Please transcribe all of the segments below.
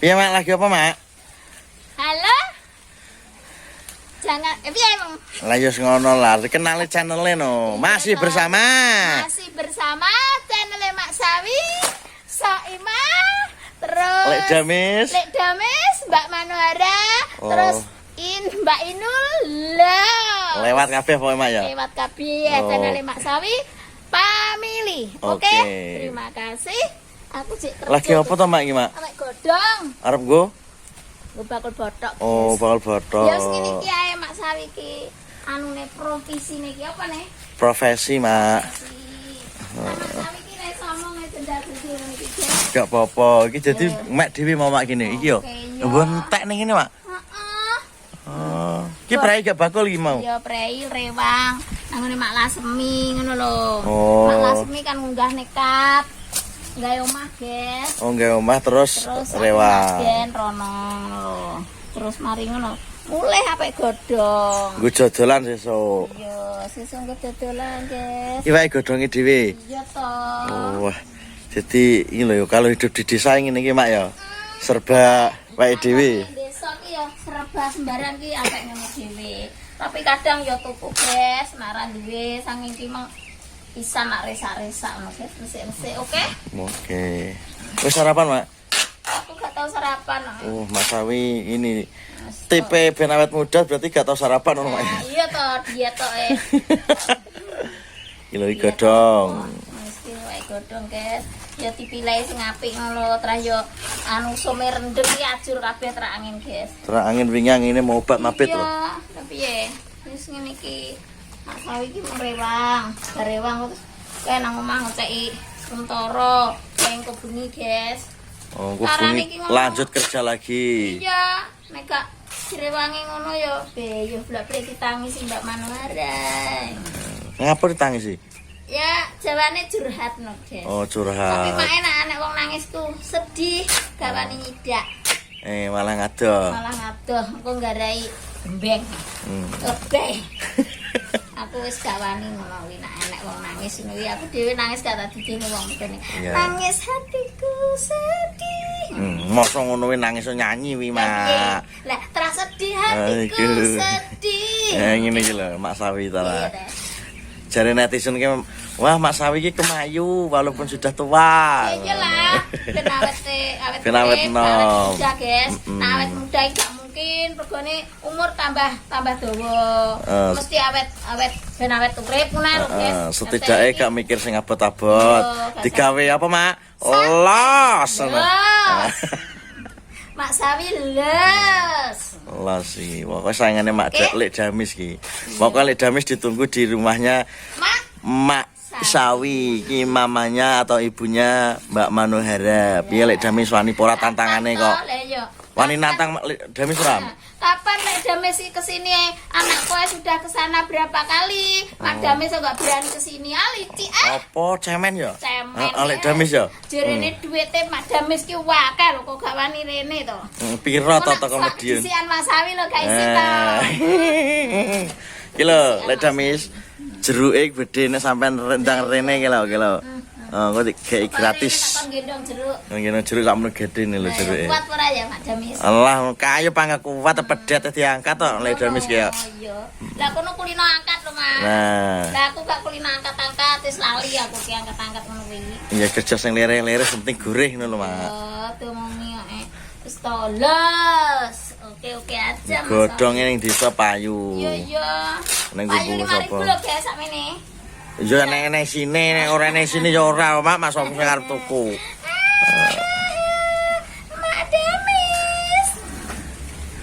Piye Mak, lagi apa Mak? Halo? Jangan, piye emang? Lah yo ngono lah, kenali channelnya no. Masih bersama. Masih bersama channel Mak Sawi, Soimah, terus Lek Damis, Mbak Manuhara, Oh. terus Mbak Inul lah. lewat kabeh pokoke Mak ya. Lewat kabeh Oh. channel Mak Sawi, Family. Oke. Oke. Terima kasih. Aku sih Lagi apa to Mak iki Mak? Sampai godong. Arep go? Gue bakal botok. Oh, bakal botok. Ya segini ki ae Mak Sawi ki anune profesine ki apa nih? Profesi Mak. Mak Sawi ki nek ngomong jendal-jendil ngene iki. Gak apa-apa. Iki jadi Mak dhewe mau Mak gini. Iki yo. Oke, iya. Mbon entek ning ngene Mak. Heeh. Oh. Iki prei gak bakul iki mau. Ya prei rewang nangone Mak Lasemi ngono lho. Oh. Mak Lasemi kan ngunggah nekat. Gawe omah, guys. Oh, nggak omah terus rewang. Gen rono ngono lho. Terus mari ngono. Mulai apik godhong. Nggo jodolan sesuk. Iya, sesuk dodolan, guys. Iki wae godhonge dhewe. Iya toh. Wah. Jadi ini loh kalau hidup di desa ini ki Mak ya. Serba wae dhewe. Desa ki ya serba sembarang ki apik ngono dhewe. Tapi kadang ya tuku guys, nara duwe saking ki meng bisa nak resak-resak ngono guys, resik-resik, oke? Oke. Wis sarapan Mak? Aku gak tahu sarapan. Oh, Mas Sawi ini tipe ben awet muda berarti gak tau sarapan ono Mak. Nah, iya toh, dia toh Kilo godhong. Mesti wae godhong guys. Ya dipilih sing apik ngono, terus yo anu sume rendeng ki ajur kabeh terak angin guys. Terus angin wingi angine mau obat mabit lho. Iya, tapi ya wis ngene iki. Mak Sawi iki merewang, barewang terus kae nang omah ngeceki sementara kayak kebuni, guys. Oh, Carane kubuni iki ngono. lanjut kerja lagi. Iya, nek gak direwangi ngono ya be yo blak-blak ditangisi Mbak Manuhara. Ngapa ditangisi? Ya, jawane curhat no, guys. Oh, Tapi curhat. mak enak anak wong nangisku sedih, gak wani nyidak. Malah ngadoh. Malah ngadoh, engko nggarai gembeng. Hmm. Lebih. Aku wis gak wani ngono kuwi nek enek wong nangis ngono kuwi aku dhewe nangis gak tak didene wong ngene. Iya. Nangis hatiku sedih. Mosok ngono kuwi nangis nyanyi wi Mak. Lah terasa sedih hatiku Aduh. sedih. Ngene iki lho Mak Sawi ta Iya, lah. Teh. Jare netizen ki wah Mak Sawi ki kemayu walaupun sudah tua. Iya lah, ben awet awet Ben awet urip, nom. awet muda, guys. Nah, awet muda iki gak mungkin regane umur tambah dawa. Mesti awet ben awet urip ngono lho, guys. Setidaknya gak mikir sing abot-abot. Iya, gak Digawe apa Mak? Los. Los. Mak Sawi los. Los sih. Pokoknya sayangane Mak Oke. Lek Damis ki. Pokoknya Lek Damis ditunggu di rumahnya Mak Mak Sawi ki mamanya atau ibunya Mbak Manuhara. Piye Lek Damis wani pora tantangane kok. Lah iya. Wani nantang Lek Damis ora? Kapan Nek Damis kesini anakku sudah kesana berapa kali? Mak Damis enggak berani kesini alici Apa cemen ya? cemen. Lek Damis ya. Jarene duwite Mak Damis ki wakeh lho kok gak wani rene to. Piro to komedian? Isian Mas Sawi lho gak isi to. Ki lho Lek Damis jeruke gede nek sampean rendang rene ki lho. Oh, kok dikei gratis. Kon gendong jeruk. Ngene jeruk sak men gede nih lho jeruke. Kuat ora ya Mak Damis? Allah, kayu pangga kuat pedet diangkat to Lek Damis ki ya. Oh iya. Lah kono kulino angkat lho Mas. Nah, Lah aku gak kulino angkat-angkat wis lali aku ki angkat-angkat ngono kuwi. ya kerja sing lere-lere penting gurih ngono lho, Mak. Oh, tuh mami wis tolos. Oke aja Mas. Godhonge ning desa payu. Iya. Ning Ayo kubu 5.000 sapa? lho guys sakmene. Ya nek sine nek ora nek sine ya ora, Mak, Mas opo sing arep tuku. Mak Damis.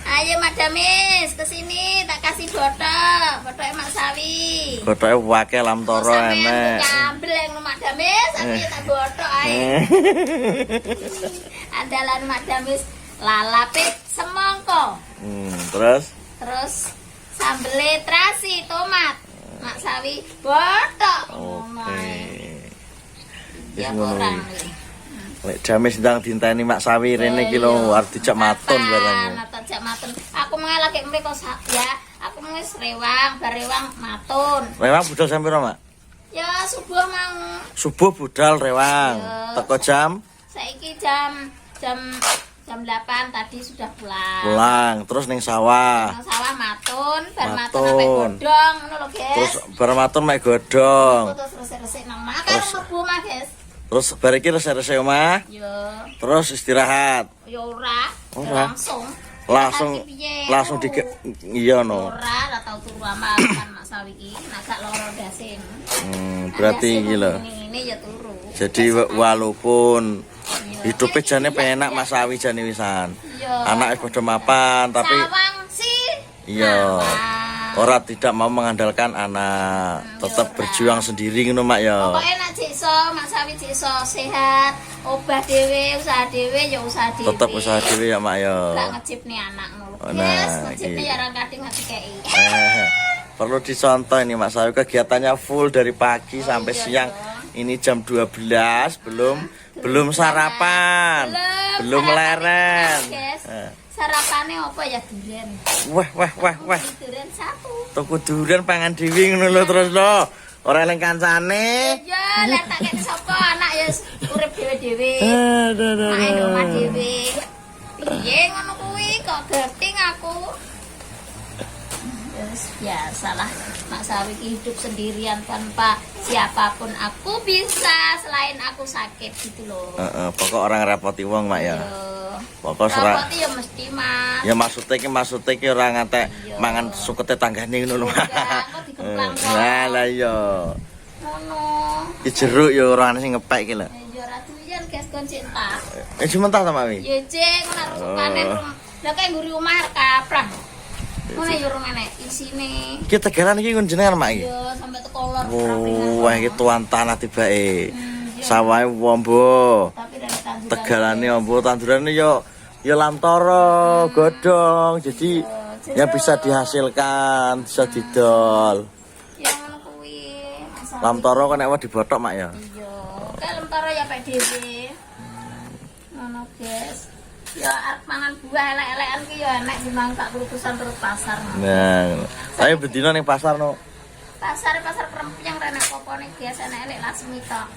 Ayo Mak Damis ke sini tak kasih botok Mak Sawi. Gothoke wake lam toro enek. Kambleng Mak Damis, aku tak botok ae. Andalan Mak Damis lalapit semongko. Terus Sambele terasi tomat. Mak Sawi botok. oke. Wis Ya ngono orang iki. iki. Lek Damis ndang dinteni Mak Sawi rene iki lho arep dijak maton barang. Dijak maton. Aku mengalah lagi mriko ya. Aku wis rewang, barewang matun. Rewang budal sampe piro, Mak? Ya subuh mang Subuh budal rewang. Ya. Teko jam saiki jam jam 8 tadi sudah pulang. Pulang, terus ning sawah. Nang sawah matun, bar matun Matun. sampai godhong ngono lho, Guys. Terus bar matun mek godhong. Terus resik-resik nang omah. Karo mlebu omah, Guys. Terus bar iki resik-resik omah. Yo, Terus istirahat. yo ora. Ora. Langsung Langsung di iya no. ora tau turu amal kan Mak Sawi iki, nek gak loro dasin. Berarti iki lho. Ini ya turu. Jadi walaupun hidupnya jane penak Mas Sawi jane wisan. Iya. Anak padha mapan tapi Sawang sih. iya. Nah, Ora tidak mau mengandalkan anak, tetap ora. berjuang sendiri ngono Mak ya. Pokoknya nak jikso, Mak Sawi jikso sehat, obah dewe, usaha dewe, ya usaha dewe. Tetap usaha dhewe ya Mak ya. Gak ngecip nih anak ngono. Oh, Yes, nah, ngecip nih iya. jarang kadang ngekei. Perlu dicontoh ini Mas Sawi kegiatannya full dari pagi sampai iya siang. dong. Ini jam 12 belum sarapan. Belum sarapannya leren. Guys, sarapannya apa ya durian? Wah. Durian satu. Tuku durian pangan dhewe ngono lho terus lho. Ora eling kancane. Ya, lah tak kene sapa anak ya urip dhewe-dhewe. Aduh. Main rumah dhewe. Piye ngono kuwi kok gerting aku. Terus biasalah Mak Sawi hidup sendirian tanpa siapapun. Aku bisa selain aku sakit gitu loh. Pokok orang repoti wong Mak ya. Yo. Pokok ora Rapoti ya mesti Mas. ya maksudnya ki ora ngantek Iya. mangan sukete tanggane ngono lho. Enggak, kok digemplang kok. Lah lah iya. Ngono. Ki jeruk ya ora ana sing ngepek ki lho. Ya ora duyan guys kon cinta. Sementara ta Mak wi? Ya cek ngono harus panen rumah. Lah kayak nguri omah kaprah. Ngono ya urung enek isine. Ki Tegalan iki ngun jenengan Mak iki. Ya sampai tekolor Wah iki tuan tanah tibake. iya. Sawahe wombo. Tapi dari tanduran. Tegalane ombo tandurane ya lamtoro, godhong. Jadi ya bisa dihasilkan, bisa didol. Ya ngono kuwi. Asal- Lamtoro kok nek wae dibothok Mak ya. Iya. Kayak lempara ya pek dhewe. Ngono guys. Ya arep mangan buah elek-elekan ki ya enek dimang tak kurusan terus pasar. Nah, saya bedino ning pasar no. Pasar perempuan rene popone guys enek elek lasmi tok.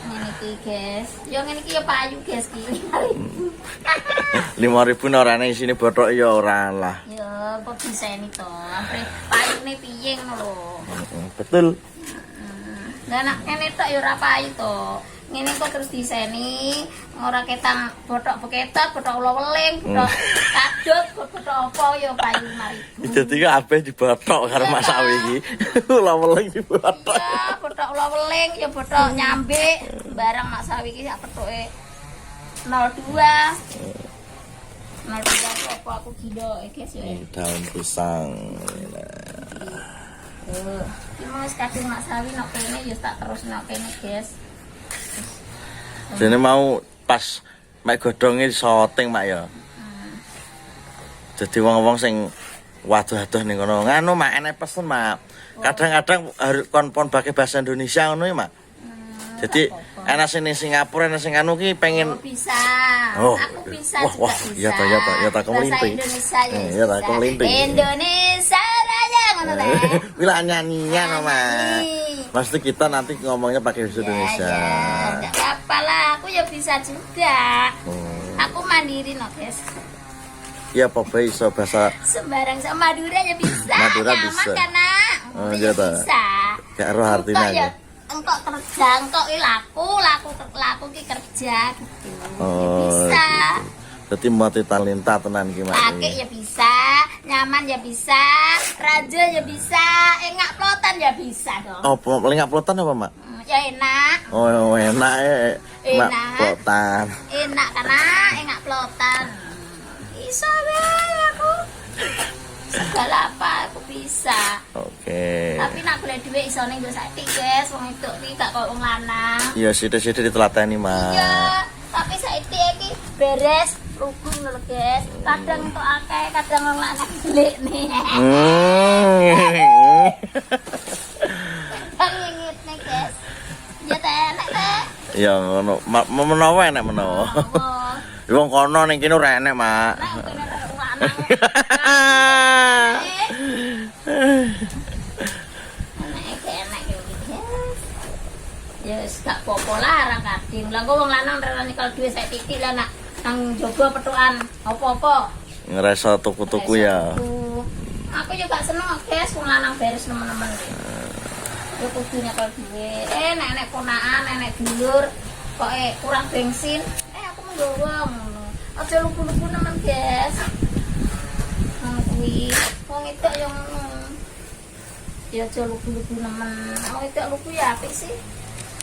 Ngene iki guys. Ya ngene iki ya payu guys ki. 5.000 ora ana isine bothok ya ora lah. Ya kok diseni to. Ampre payune piye ngono lho. Betul. Lah nek kene tok ya ora payu to. Ngene kok terus diseni ora ketang bothok beketot, bothok ula weling, bothok kadut, bothok apa ya payu 5.000. Dadi kabeh dibothok karo Mas Sawi iki. Ula weling dibothok. Ya bothok ula weling, ya bothok nyambe barang Mak Sawi iki sak pethuke 02. 02 apa aku gila guys ya. Daun pisang. Iki wis kadung Mak Sawi nek kene ya tak terus nek kene guys. Dene mau pas mek godhonge soting Mak ya. Jadi wong-wong sing waduh-waduh ning kono. Nganu Mak enek pesen Mak. Kadang-kadang harus kon pakai bahasa Indonesia ngono ya Mak. Jadi enak sini Singapura, enak sing anu ki pengen Bisa. Oh, Aku bisa wah, juga wah, bisa. iya toh, iya toh, iya toh, kamu Bahasa limpi. Indonesia ya. Iya toh, bisa. kamu limpi. Indonesia Raya ngono ta. Wila nyanyian Mak. Nyanyi. Pasti kita nanti ngomongnya pakai bahasa Indonesia. Ya, enggak apa-apa lah. Aku ya bisa juga. Aku mandiri no, guys. Iya, apa iso bahasa Sembarang sama Madura ya bisa. Madura Nyaman bisa. kan, Nak? Oh, Itu iya ya toh. bisa. gak ero artinya. Engkok ya, engkok kerja, engkok laku ki kerja gitu. Ya bisa. Jadi multi talenta tenan iki Mak. Pakai ya bisa, nyaman ya bisa, raja ya bisa, engak plotan ya bisa dong. Oh, paling plotan apa Mak? Ya enak, Oh, enak Mak Enak. plotan. enak karena engak plotan. Bisa deh aku. Segala apa aku bisa. Oke. Tapi nak boleh duit isone nggo saiki guys, wong itu iki gak kok wong lanang. Iya, sithik-sithik ditelateni Mak. Iya, tapi saiki iki beres rugun lho guys. Kadang entuk akeh, kadang wong lanang delik nih. Kan ngingit nih guys. Ya teh enak teh. Ya ngono. Menawa enak menawa. Oh, Wong kono ning kene ora enak, Mak. nek kene wong lanang. Enak yo guys. Ya wis gak apa-apa lah arang kadin. Lah kok wong lanang ora nyekel duwe sak titik lah nak nang jogo petukan apa-apa. Ngerasa tuku-tuku ya. Aku juga seneng guys, wong lanang beres nemen-nemen. Ya kudunya kalau duwe. Nenek ponaan, nenek dulur kok kurang bensin. Aku menggawa ngono. Aja lugu-lugu nemen guys. Kuwi wong itu yang ngono. Ya aja lugu-lugu nemen. Wong itu lugu ya apik sih.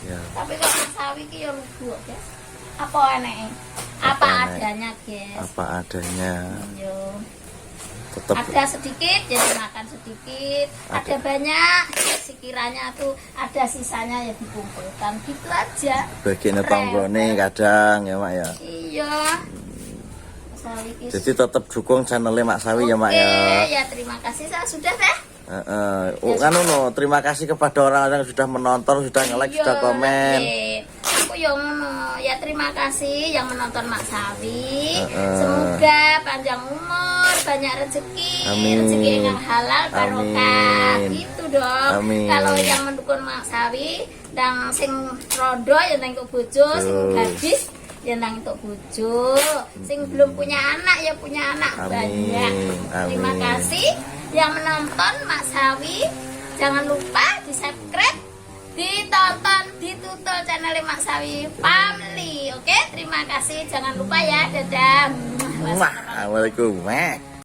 Ya. Tapi kok Mas Sawi ki ya lugu guys. Apa eneke? Apa adanya guys. Apa adanya. Yo. Tetap Ada sedikit jadi makan sedikit, ada banyak sekiranya tuh ada sisanya ya dikumpulkan gitu aja. bagian tanggone kadang ya Mak ya. Iya. Sawi ki. Jadi tetap dukung channelnya Mak Sawi ya Mak ya. Ya terima kasih saya sudah teh. Kan terima kasih kepada orang-orang yang sudah menonton, sudah nge-like, Iya, sudah komen. Aku yang ngono. Ya terima kasih yang menonton Mak Sawi. Semoga panjang umur, banyak rezeki, Amin. rezeki yang halal, barokah. Amin. Gitu dong. Amin. Kalau yang mendukung Mak Sawi, dan sing rodo ya nang kok bojo, sing gadis ya nang untuk bojo, sing belum punya anak ya punya anak. Amin. Banyak. Terima Amin. kasih yang menonton Mak Sawi. Jangan lupa di subscribe, ditonton, ditutul channel Mak Sawi Family. Oke, terima kasih. Jangan lupa ya. Dadah. Waalaikumsalam.